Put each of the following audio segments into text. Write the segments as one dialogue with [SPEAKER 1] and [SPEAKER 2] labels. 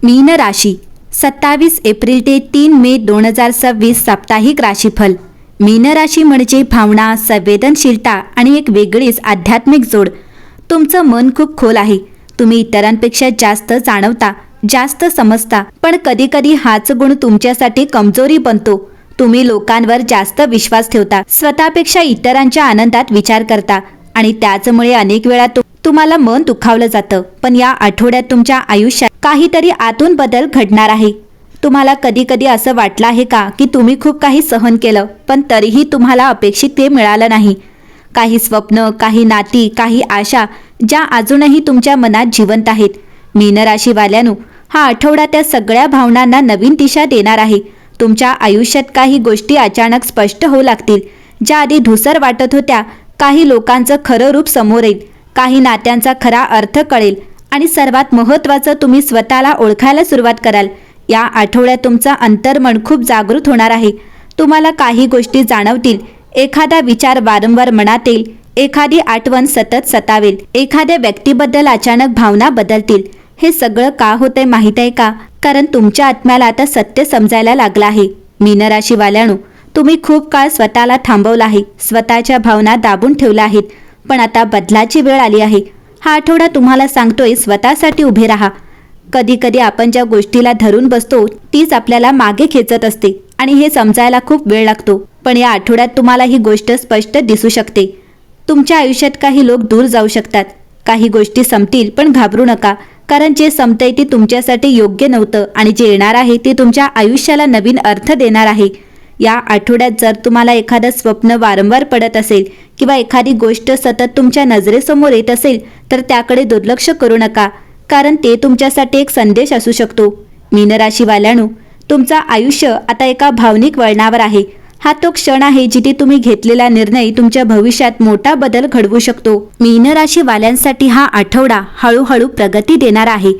[SPEAKER 1] मीन राशी 27 एप्रिल ते 3 मे 2026 साप्ताहिक राशीफल। मीन राशी म्हणजे भावना, संवेदनशीलता आणि एक वेगळीच आध्यात्मिक जोड। तुमचं मन खूप खोल आहे। तुम्ही इतरांपेक्षा जास्त जाणवता, जास्त समजता, पण कधी कधी हाच गुण तुमच्यासाठी कमजोरी बनतो। तुम्ही लोकांवर जास्त विश्वास ठेवता, स्वतःपेक्षा इतरांच्या आनंदात विचार करता आणि त्याचमुळे अनेक वेळा तुम्हाला मन दुखावलं जातं। पण या आठवड्यात तुमच्या आयुष्यात काहीतरी आतून बदल घडणार आहे। तुम्हाला कधी कधी असं वाटलं आहे का की तुम्ही खूप काही सहन केलं, पण तरीही तुम्हाला अपेक्षित ते मिळालं नाही? काही स्वप्न, काही नाती, काही आशा ज्या अजूनही तुमच्या मनात जिवंत आहेत। मीन राशीवाल्यांनो, हा आठवडा त्या सगळ्या भावनांना नवीन दिशा देणार आहे। तुमच्या आयुष्यात काही गोष्टी अचानक स्पष्ट होऊ लागतील, ज्या आधी धूसर वाटत होत्या। काही लोकांचं खरं रूप समोर येईल, काही नात्यांचा खरा अर्थ कळेल आणि सर्वात महत्त्वाचं, तुम्ही स्वतःला ओळखायला सुरुवात कराल। या आठवड्यात तुमचं अंतर्मन खूप जागृत होणार आहे। तुम्हाला काही गोष्टी जाणवतील, एखादा विचार वारंवार मनात येईल, एखादी आठवण सतत सतावेल, एखाद्या व्यक्तीबद्दल अचानक भावना बदलतील। हे सगळं का होतंय माहीत आहे का? कारण तुमच्या आत्म्याला आता सत्य समजायला लागलं आहे। मीन राशीवाल्यांनो, तुम्ही खूप काळ स्वतःला थांबवलं आहे, स्वतःच्या भावना दाबून ठेवल्या आहेत, पण आता बदलाची वेळ आली आहे। हा आठवडा तुम्हाला सांगतोय, स्वतःसाठी उभे राहा। कधी कधी आपण ज्या गोष्टीला धरून बसतो तीच आपल्याला मागे खेचत असते आणि हे समजायला खूप वेळ लागतो। पण या आठवड्यात तुम्हाला ही गोष्ट स्पष्ट दिसू शकते। तुमच्या आयुष्यात काही लोक दूर जाऊ शकतात, काही गोष्टी संपतील, पण घाबरू नका, कारण जे संपतंय ते तुमच्यासाठी योग्य नव्हतं आणि जे येणार आहे ते तुमच्या आयुष्याला नवीन अर्थ देणार आहे। या आठवड्यात जर तुम्हाला एखादं स्वप्न वारंवार पडत असेल किंवा एखादी गोष्ट सतत तुमच्या नजरेसमोर येत असेल, तर त्याकडे दुर्लक्ष करू नका, कारण ते तुमच्यासाठी एक संदेश असू शकतो। मीन राशीवाल्यांनो, तुमचं आयुष्य आता एका भावनिक वळणावर आहे। हा तो क्षण आहे जिथे तुम्ही घेतलेला निर्णय तुमच्या भविष्यात मोठा बदल घडवू शकतो। मीन राशीवाल्यांसाठी हा आठवडा हळूहळू प्रगती देणार आहे।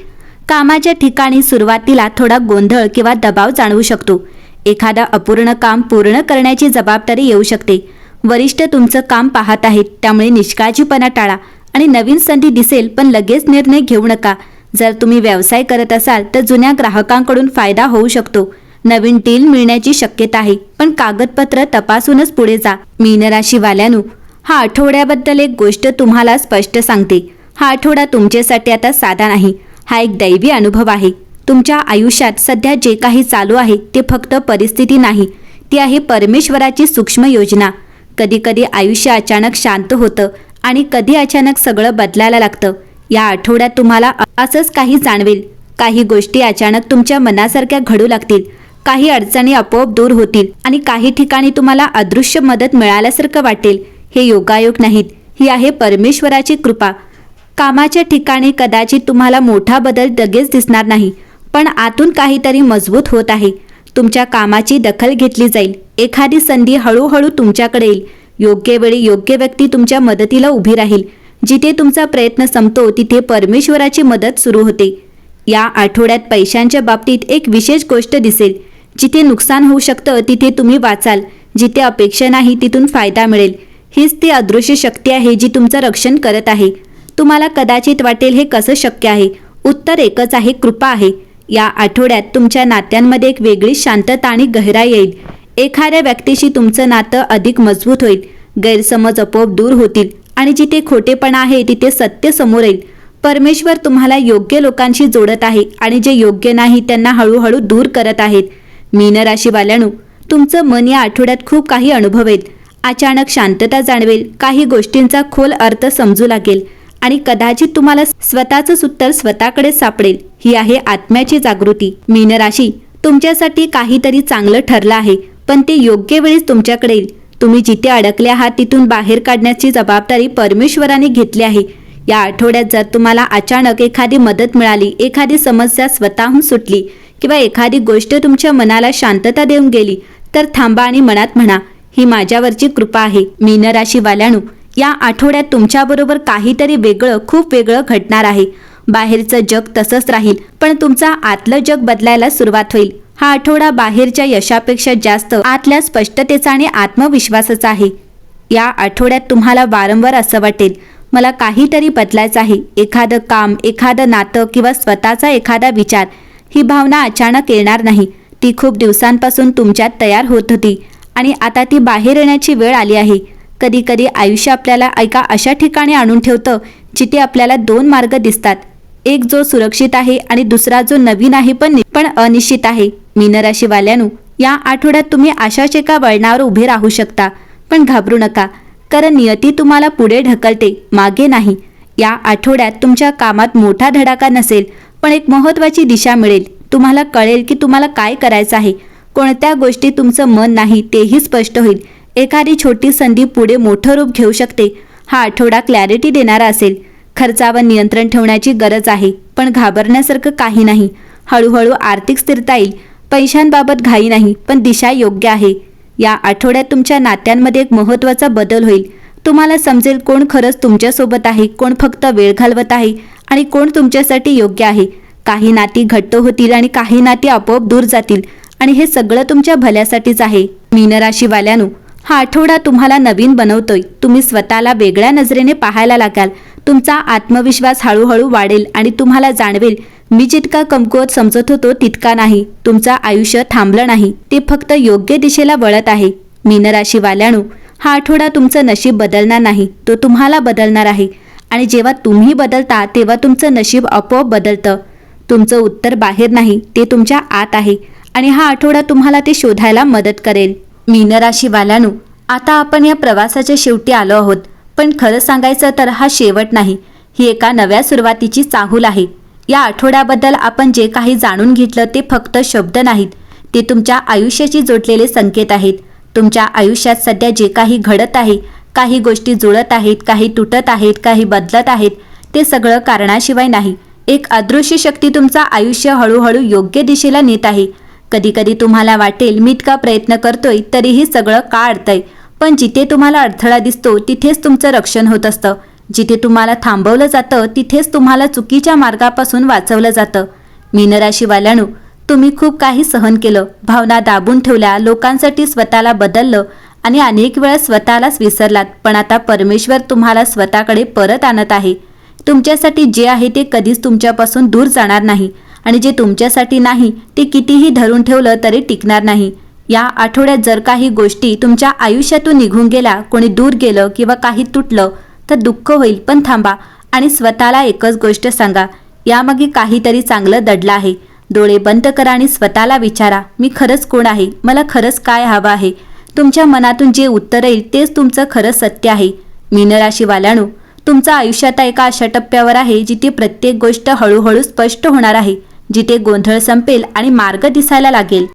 [SPEAKER 1] कामाच्या ठिकाणी सुरुवातीला थोडा गोंधळ किंवा दबाव जाणवू शकतो। एखादा अपूर्ण काम पूर्ण करण्याची जबाबदारी येऊ शकते। वरिष्ठ तुमचं काम पाहत आहेत, त्यामुळे निष्काळजीपणा टाळा आणि नवीन संधी दिसेल, पण लगेच निर्णय घेऊ नका। जर तुम्ही व्यवसाय करत असाल तर जुन्या ग्राहकांकडून फायदा होऊ शकतो। नवीन डील मिळण्याची शक्यता आहे, पण कागदपत्र तपासूनच पुढे जा। मीन राशीवाल्यांनो, हा आठवड्याबद्दल एक गोष्ट तुम्हाला स्पष्ट सांगते। हा आठवडा तुमच्यासाठी आता साधा नाही, हा एक दैवी अनुभव आहे। तुमच्या आयुष्यात सध्या जे काही चालू आहे ते फक्त परिस्थिती नाही, ती आहे परमेश्वराची सूक्ष्म योजना। कधी कधी आयुष्य अचानक शांत होतं आणि कधी अचानक सगळं बदलायला लागतं। या आठवड्यात तुम्हाला असंच काही जाणवेल। काही गोष्टी अचानक तुमच्या मनासारख्या घडू लागतील, काही अडचणी आपोआप दूर होतील आणि काही ठिकाणी तुम्हाला अदृश्य मदत मिळाल्यासारखं वाटेल। हे योगायोग नाहीत, ही आहे परमेश्वराची कृपा। कामाच्या ठिकाणी कदाचित तुम्हाला मोठा बदल लगेच दिसणार नाही, पण आतून काहीतरी मजबूत होत आहे। तुमच्या कामाची दखल घेतली जाईल, एखादी संधी हळूहळू तुमच्याकडे येईल। योग्य वेळी योग्य व्यक्ती तुमच्या मदतीला उभी राहील। जिथे तुमचा प्रयत्न संपतो तिथे परमेश्वराची मदत सुरू होते। या आठवड्यात पैशांच्या बाबतीत एक विशेष गोष्ट दिसेल। जिथे नुकसान होऊ शकतं तिथे तुम्ही वाचाल, जिथे अपेक्षा नाही तिथून फायदा मिळेल। हीच ती अदृश्य शक्ती आहे जी तुमचं रक्षण करत आहे। तुम्हाला कदाचित वाटेल, हे कसं शक्य आहे? उत्तर एकच आहे, कृपा आहे। या आठवड्यात तुमच्या नात्यांमध्ये एक वेगळी शांतता आणि गहराई येईल। एखाद्या व्यक्तीशी तुमचं नातं अधिक मजबूत होईल, गैरसमज आपोआप दूर होतील आणि जिथे खोटेपणा आहे तिथे सत्य समोर येईल। परमेश्वर तुम्हाला योग्य लोकांशी जोडत आहे आणि जे योग्य नाही त्यांना हळूहळू दूर करत आहेत। मीन राशीवाल्यांनो, तुमचं मन या आठवड्यात खूप काही अनुभवेल। अचानक शांतता जाणवेल, काही गोष्टींचा खोल अर्थ समजू लागेल आणि कदाचित तुम्हाला स्वतःचंच उत्तर स्वतःकडे सापडेल। ही आहे आत्म्याची जागृती। मीन राशी, तुमच्यासाठी काहीतरी चांगलं ठरलं आहे, पण ते योग्य वेळीच तुमच्याकडे येईल। तुम्ही जिथे अडकले आहात तिथून बाहेर काढण्याची जबाबदारी परमेश्वराने घेतली आहे। या आठवड्यात जर तुम्हाला अचानक एखादी मदत मिळाली, एखादी समस्या स्वतःहून सुटली किंवा एखादी गोष्ट तुमच्या मनाला शांतता देऊन गेली, तर थांबा आणि मनात म्हणा, ही माझ्यावरची कृपा आहे। मीन राशीवाल्यांनो, या आठवड्यात तुमच्याबरोबर काहीतरी वेगळं, खूप वेगळं घडणार आहे। बाहेरचं जग तसंच राहील, पण तुमचा आतलं जग बदलायला सुरुवात होईल। हा आठवडा बाहेरच्या यशापेक्षा जास्त आतल्या स्पष्टतेचा आणि आत्मविश्वासाचा आहे। या आठवड्यात तुम्हाला वारंवार असं वाटेल, मला काहीतरी बदलायचं आहे। एखादं काम, एखादं नातं किंवा स्वतःचा एखादा विचार, ही भावना अचानक येणार नाही. ती खूप दिवसांपासून तुमच्यात तयार होत होती आणि आता ती बाहेर येण्याची वेळ आली आहे. कधी कधी आयुष्य आपल्याला एका अशा ठिकाणी आणून ठेवतं जिथे आपल्याला दोन मार्ग दिसतात, एक जो सुरक्षित आहे आणि दुसरा जो नवीन आहे पण अनिश्चित आहे. मीन राशीवाल्यांनो, या आठवड्यात तुम्ही अशाच एका वळणावर उभे राहू शकता. पण घाबरू नका, कारण नियती तुम्हाला पुढे ढकलते, मागे नाही. या आठवड्यात तुमच्या कामात मोठा धडाका नसेल, पण एक महत्त्वाची दिशा मिळेल. तुम्हाला कळेल की तुम्हाला काय करायचं आहे, कोणत्या गोष्टी तुमचं मन नाही तेही स्पष्ट होईल. एखादी छोटी संधी पुढे मोठं रूप घेऊ शकते. हा आठवडा क्लॅरिटी देणारा असेल. खर्चावर नियंत्रण ठेवण्याची गरज आहे, पण घाबरण्यासारखं काही नाही. हळूहळू आर्थिक स्थिरता येईल. पैशांबाबत घाई नाही, पण दिशा योग्य आहे. या आठवड्यात तुमच्या नात्यांमध्ये एक महत्त्वाचा बदल होईल. तुम्हाला समजेल कोण खरंच तुमच्यासोबत आहे, कोण फक्त वेळ घालवत आहे आणि कोण तुमच्यासाठी योग्य आहे. काही नाती घट्ट होतील आणि काही नाती आपोआप दूर जातील आणि हे सगळं तुमच्या भल्यासाठीच आहे. मीन राशीवाल्यांनो, हा आठवडा तुम्हाला नवीन बनवतोय. तुम्ही स्वतःला वेगळ्या नजरेने पाहायला लागाल. तुमचा आत्मविश्वास हळूहळू वाढेल आणि तुम्हाला जाणवेल, मी जितका कमकुवत समजत होतो तितका नाही. तुमचं आयुष्य थांबलं नाही, ते फक्त योग्य दिशेला वळत आहे. मीन राशीवाल्यांनो, हा आठवडा तुमचं नशीब बदलणार नाही, तो तुम्हाला बदलणार आहे. आणि जेव्हा तुम्ही बदलता तेव्हा तुमचं नशीब आपोआप बदलतं. तुमचं उत्तर बाहेर नाही, ते तुमच्या आत आहे आणि हा आठवडा तुम्हाला ते शोधायला मदत करेल. मीन राशीवाल्यांनो, आता आपण या प्रवासाच्या शेवटी आलो आहोत. पण खरं सांगायचं तर हा शेवट नाही, ही एका नव्या सुरुवातीची चाहूल आहे. या आठवड्याबद्दल आपण जे काही जाणून घेतलं ते फक्त शब्द नाहीत, ते तुमच्या आयुष्याशी जोडलेले संकेत आहेत. तुमच्या आयुष्यात सध्या जे काही घडत आहे, काही गोष्टी जुळत आहेत, काही तुटत आहेत, काही बदलत आहेत, ते सगळं कारणाशिवाय नाही. एक अदृश्य शक्ती तुमचं आयुष्य हळूहळू योग्य दिशेला नेत आहे. कधी कधी तुम्हाला वाटेल, मी इतका प्रयत्न करतोय तरीही सगळं का अडतंय. पण जिथे तुम्हाला अडथळा दिसतो तिथेच तुमचं रक्षण होत असतं. जिथे तुम्हाला थांबवलं जातं तिथेच तुम्हाला चुकीच्या मार्गापासून वाचवलं जातं. मीन राशीवाल्यांनो, तुम्ही खूप काही सहन केलं, भावना दाबून ठेवल्या, लोकांसाठी स्वतःला बदललं आणि अनेक वेळा स्वतःलाच विसरलात. पण आता परमेश्वर तुम्हाला स्वतःकडे परत आणत आहे. तुमच्यासाठी जे आहे ते कधीच तुमच्यापासून दूर जाणार नाही आणि जे तुमच्यासाठी नाही ते कितीही धरून ठेवलं तरी टिकणार नाही. या आठवड्यात जर काही गोष्टी तुमच्या आयुष्यातून निघून गेल्या, कोणी दूर गेलं किंवा काही तुटलं तर दुःख होईल. पण थांबा आणि स्वतःला एकच गोष्ट सांगा, यामागे काहीतरी चांगलं दडलं आहे. डोळे बंद करा आणि स्वतःला विचारा, मी खरंच कोण आहे, मला खरंच काय हवं आहे. तुमच्या मनातून जे उत्तर येईल तेच तुमचं खरं सत्य आहे. मीन राशीवाल्यांनो, तुमचं आयुष्य आता एका अशा टप्प्यावर आहे जिथे प्रत्येक गोष्ट हळूहळू स्पष्ट होणार आहे, जिथे गोंधळ संपेल आणि मार्ग दिसायला लागेल.